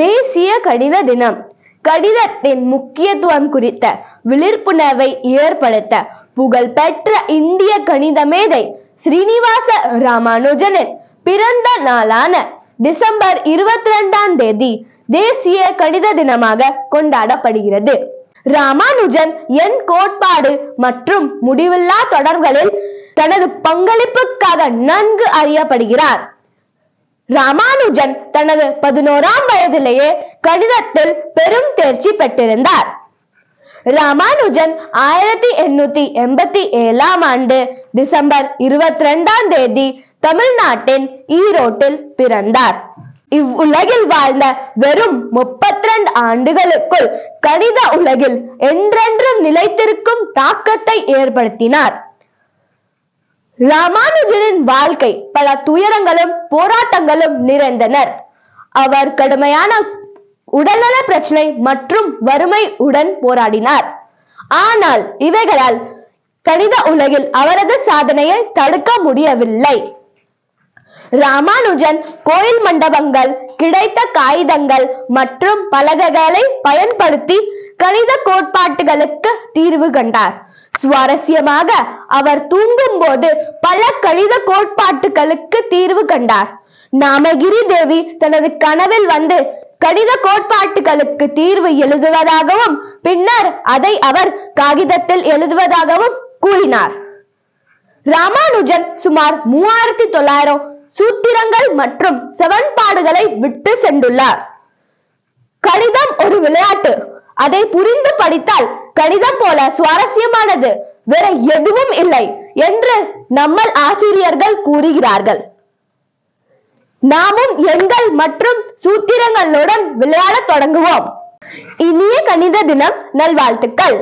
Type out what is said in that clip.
தேசிய கணித தினம் கணிதத்தின் முக்கியத்துவம் குறித்த விழிப்புணர்வை ஏற்படுத்த புகழ்பெற்ற இந்திய கணித மேதை ஸ்ரீனிவாச ராமானுஜனின் பிறந்த நாளான டிசம்பர் 22ஆம் தேதி தேசிய கணித தினமாக கொண்டாடப்படுகிறது. ராமானுஜன் எண் கோட்பாடு மற்றும் முடிவில்லா தொடர்களில் தனது பங்களிப்புக்காக நன்கு அறியப்படுகிறார். ராமானுஜன் தனது 11ஆம் வயதிலேயே கணிதத்தில் பெரும் தேர்ச்சி பெற்றிருந்தார். ராமானுஜன் 1887ஆம் ஆண்டு டிசம்பர் 22ஆம் தேதி தமிழ்நாட்டின் ஈரோட்டில் பிறந்தார். இவ்வுலகில் வாழ்ந்த வெறும் 32 ஆண்டுகளுக்குள் கணித உலகில் என்றென்றும் நிலைத்திருக்கும் தாக்கத்தை ஏற்படுத்தினார். ராமானுஜனின் வாழ்க்கை பல துயரங்களும் போராட்டங்களும் நிறைந்தனர். அவர் கடுமையான உடல்நல பிரச்சனை மற்றும் வறுமை உடன் போராடினார். ஆனால் இவைகளால் கணித உலகில் அவரது சாதனையை தடுக்க முடியவில்லை. ராமானுஜன் கோயில் மண்டபங்கள், கிடைத்த காகிதங்கள் மற்றும் பலகைகளை பயன்படுத்தி கணித கோட்பாட்டுகளுக்கு தீர்வு கண்டார். சுவாரஸ்யமாக, அவர் தூங்கும் போது பல கணித கோட்பாட்டுகளுக்கு தீர்வு கண்டார். நாமகிரி தேவி தனது கனவில் வந்து கணித கோட்பாட்டுகளுக்கு தீர்வு எழுதுவதாகவும் பின்னர் அதை அவர் காகிதத்தில் எழுதுவதாகவும் கூறினார். ராமானுஜன் சுமார் 3900 சூத்திரங்கள் மற்றும் சமன்பாடுகளை விட்டு சென்றுள்ளார். கணிதம் ஒரு விளையாட்டு. அதை புரிந்து படித்தால் கணிதம் போல சுவாரஸ்யமானது வேற எதுவும் இல்லை என்று நம்மள் ஆசிரியர்கள் கூறுகிறார்கள். நாமும் எண்கள் மற்றும் சூத்திரங்களுடன் விளையாட தொடங்குவோம். இனிய கணித தினம் நல்வாழ்த்துக்கள்.